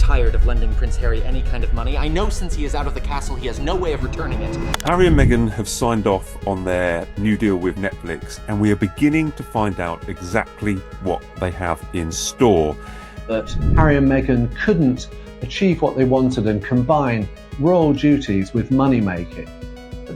tired of lending Prince Harry any kind of money. I know since he is out of the castle, he has no way of returning it. Harry and Meghan have signed off on their new deal with Netflix, and we are beginning to find out exactly what they have in store. That Harry and Meghan couldn't achieve what they wanted and combine royal duties with money making.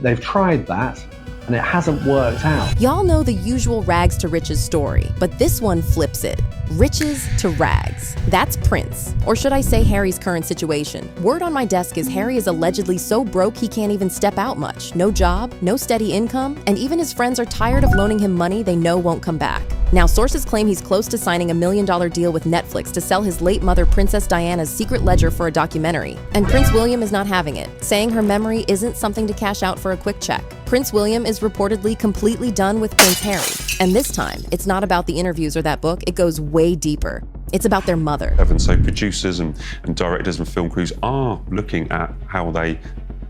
They've tried that, and it hasn't worked out. Y'all know the usual rags to riches story, but this one flips it. Riches to rags. That's Prince, or should I say Harry's current situation. Word on my desk is Harry is allegedly so broke he can't even step out much. No job, no steady income, and even his friends are tired of loaning him money they know won't come back. Now, sources claim he's close to signing a $1 million deal with Netflix to sell his late mother, Princess Diana's secret ledger for a documentary. And Prince William is not having it, saying her memory isn't something to cash out for a quick check. Prince William is reportedly completely done with Prince Harry. And this time, it's not about the interviews or that book, it goes way deeper. It's about their mother. And so producers and directors and film crews are looking at how they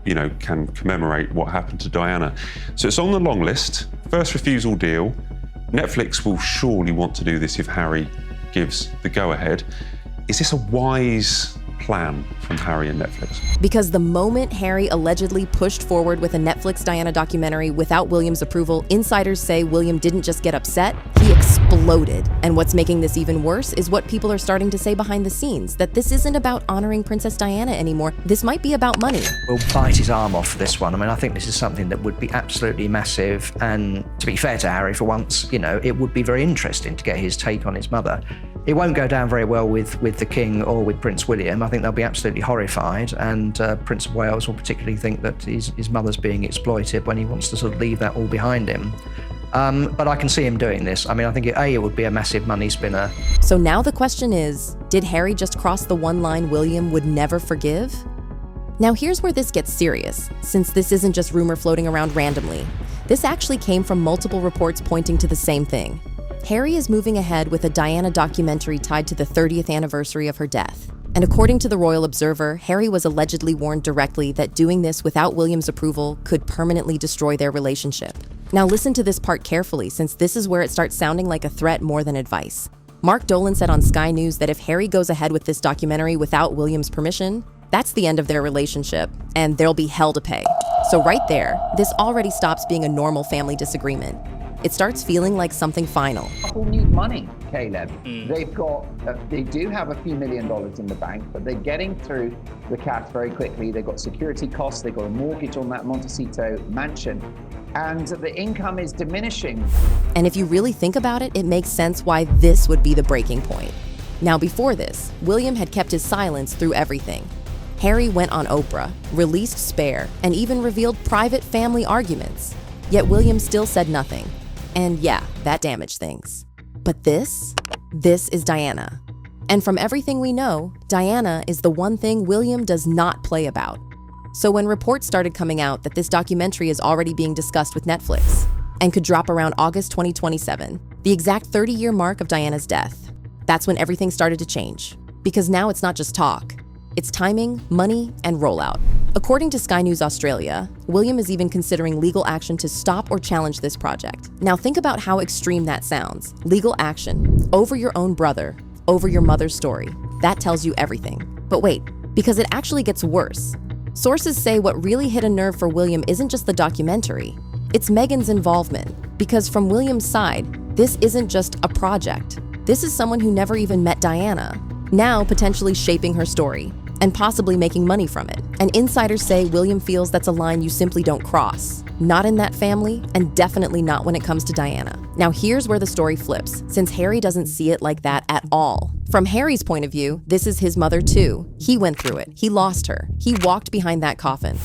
can commemorate what happened to Diana. So it's on the long list, first refusal deal. Netflix will surely want to do this if Harry gives the go-ahead. Is this a wise plan from Harry and Netflix? Because the moment Harry allegedly pushed forward with a Netflix Diana documentary without William's approval, insiders say William didn't just get upset, he exploded. And what's making this even worse is what people are starting to say behind the scenes, that this isn't about honoring Princess Diana anymore. This might be about money. We'll bite his arm off for this one. I mean, I think this is something that would be absolutely massive. And to be fair to Harry, for once, it would be very interesting to get his take on his mother. It won't go down very well with the King or with Prince William. I think they'll be absolutely horrified, and Prince of Wales will particularly think that his mother's being exploited when he wants to sort of leave that all behind him. But I can see him doing this. I mean, I think it would be a massive money spinner. So now the question is, did Harry just cross the one line William would never forgive? Now here's where this gets serious, since this isn't just rumor floating around randomly. This actually came from multiple reports pointing to the same thing. Harry is moving ahead with a Diana documentary tied to the 30th anniversary of her death. And according to the Royal Observer, Harry was allegedly warned directly that doing this without William's approval could permanently destroy their relationship. Now listen to this part carefully, since this is where it starts sounding like a threat more than advice. Mark Dolan said on Sky News that if Harry goes ahead with this documentary without William's permission, that's the end of their relationship, and there'll be hell to pay. So right there, this already stops being a normal family disagreement. It starts feeling like something final. People need money, Caleb. They do have a few $1 million in the bank, but they're getting through the cash very quickly. They've got security costs, they've got a mortgage on that Montecito mansion, and the income is diminishing. And if you really think about it, it makes sense why this would be the breaking point. Now before this, William had kept his silence through everything. Harry went on Oprah, released Spare, and even revealed private family arguments. Yet William still said nothing. And yeah, that damaged things. But this is Diana. And from everything we know, Diana is the one thing William does not play about. So when reports started coming out that this documentary is already being discussed with Netflix and could drop around August 2027, the exact 30-year mark of Diana's death, that's when everything started to change. Because now it's not just talk. It's timing, money, and rollout. According to Sky News Australia, William is even considering legal action to stop or challenge this project. Now think about how extreme that sounds. Legal action, over your own brother, over your mother's story. That tells you everything. But wait, because it actually gets worse. Sources say what really hit a nerve for William isn't just the documentary, it's Meghan's involvement. Because from William's side, this isn't just a project. This is someone who never even met Diana, now potentially shaping her story and possibly making money from it. And insiders say William feels that's a line you simply don't cross. Not in that family, and definitely not when it comes to Diana. Now here's where the story flips, since Harry doesn't see it like that at all. From Harry's point of view, this is his mother too. He went through it. He lost her. He walked behind that coffin.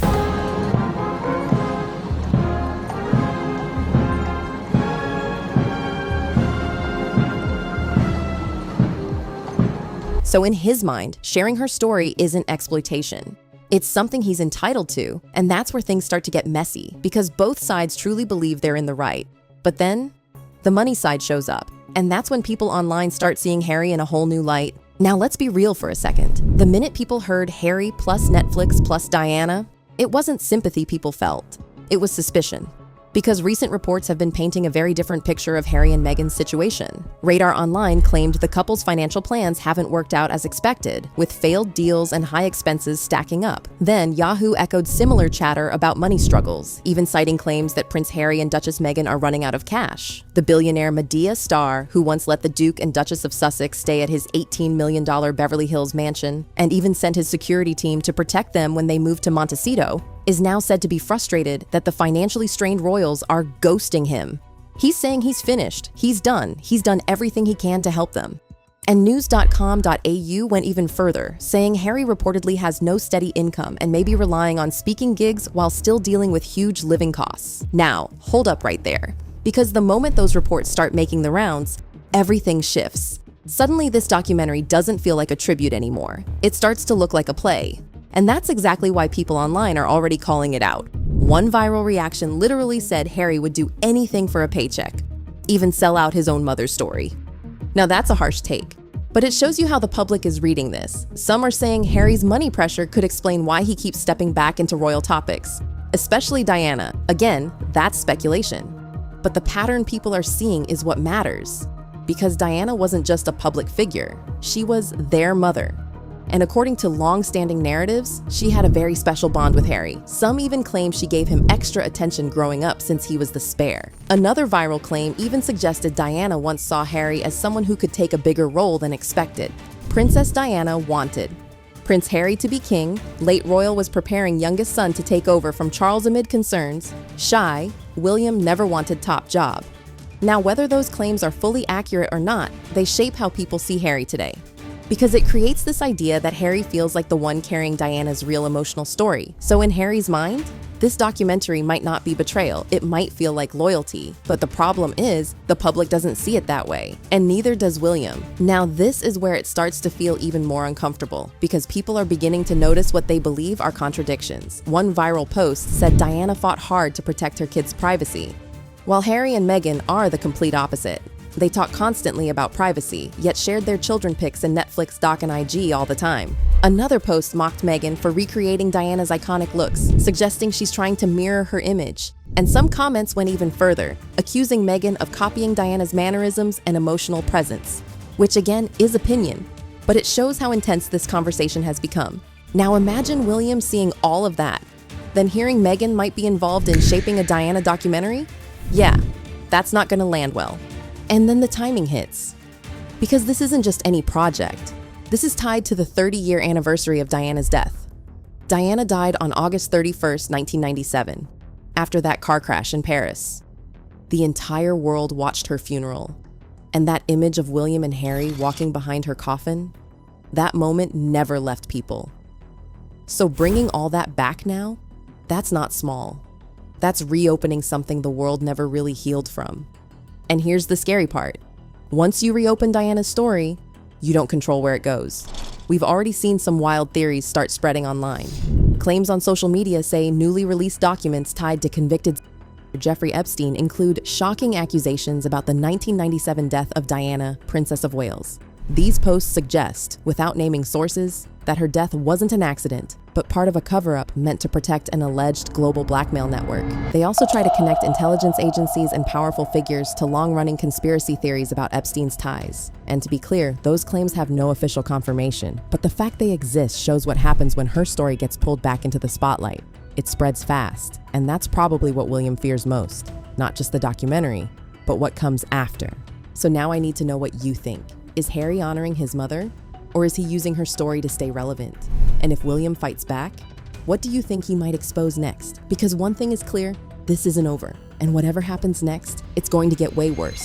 So in his mind, sharing her story isn't exploitation. It's something he's entitled to, and that's where things start to get messy, because both sides truly believe they're in the right. But then, the money side shows up, and that's when people online start seeing Harry in a whole new light. Now let's be real for a second. The minute people heard Harry plus Netflix plus Diana, it wasn't sympathy people felt. It was suspicion. Because recent reports have been painting a very different picture of Harry and Meghan's situation. Radar Online claimed the couple's financial plans haven't worked out as expected, with failed deals and high expenses stacking up. Then Yahoo echoed similar chatter about money struggles, even citing claims that Prince Harry and Duchess Meghan are running out of cash. The billionaire Medea star, who once let the Duke and Duchess of Sussex stay at his $18 million Beverly Hills mansion, and even sent his security team to protect them when they moved to Montecito, is now said to be frustrated that the financially strained royals are ghosting him. He's saying he's finished, he's done everything he can to help them. And news.com.au went even further, saying Harry reportedly has no steady income and may be relying on speaking gigs while still dealing with huge living costs. Now, hold up right there, because the moment those reports start making the rounds, everything shifts. Suddenly, this documentary doesn't feel like a tribute anymore. It starts to look like a play. And that's exactly why people online are already calling it out. One viral reaction literally said Harry would do anything for a paycheck, even sell out his own mother's story. Now that's a harsh take, but it shows you how the public is reading this. Some are saying Harry's money pressure could explain why he keeps stepping back into royal topics, especially Diana. Again, that's speculation. But the pattern people are seeing is what matters, because Diana wasn't just a public figure, she was their mother. And according to long-standing narratives, she had a very special bond with Harry. Some even claim she gave him extra attention growing up since he was the spare. Another viral claim even suggested Diana once saw Harry as someone who could take a bigger role than expected. Princess Diana wanted Prince Harry to be king, late royal was preparing youngest son to take over from Charles amid concerns, shy, William never wanted top job. Now, whether those claims are fully accurate or not, they shape how people see Harry today. Because it creates this idea that Harry feels like the one carrying Diana's real emotional story. So in Harry's mind, this documentary might not be betrayal, it might feel like loyalty. But the problem is, the public doesn't see it that way, and neither does William. Now this is where it starts to feel even more uncomfortable, because people are beginning to notice what they believe are contradictions. One viral post said Diana fought hard to protect her kids' privacy, while Harry and Meghan are the complete opposite. They talk constantly about privacy, yet shared their children pics in Netflix doc and IG all the time. Another post mocked Meghan for recreating Diana's iconic looks, suggesting she's trying to mirror her image. And some comments went even further, accusing Meghan of copying Diana's mannerisms and emotional presence, which again is opinion, but it shows how intense this conversation has become. Now imagine William seeing all of that, then hearing Meghan might be involved in shaping a Diana documentary? Yeah, that's not gonna land well. And then the timing hits. Because this isn't just any project. This is tied to the 30-year anniversary of Diana's death. Diana died on August 31st, 1997, after that car crash in Paris. The entire world watched her funeral. And that image of William and Harry walking behind her coffin, that moment never left people. So bringing all that back now, that's not small. That's reopening something the world never really healed from. And here's the scary part. Once you reopen Diana's story, you don't control where it goes. We've already seen some wild theories start spreading online. Claims on social media say newly released documents tied to convicted Jeffrey Epstein include shocking accusations about the 1997 death of Diana, Princess of Wales. These posts suggest, without naming sources, that her death wasn't an accident, but part of a cover-up meant to protect an alleged global blackmail network. They also try to connect intelligence agencies and powerful figures to long-running conspiracy theories about Epstein's ties. And to be clear, those claims have no official confirmation, but the fact they exist shows what happens when her story gets pulled back into the spotlight. It spreads fast, and that's probably what William fears most. Not just the documentary, but what comes after. So now I need to know what you think. Is Harry honoring his mother? Or is he using her story to stay relevant? And if William fights back, what do you think he might expose next? Because one thing is clear, this isn't over. And whatever happens next, it's going to get way worse.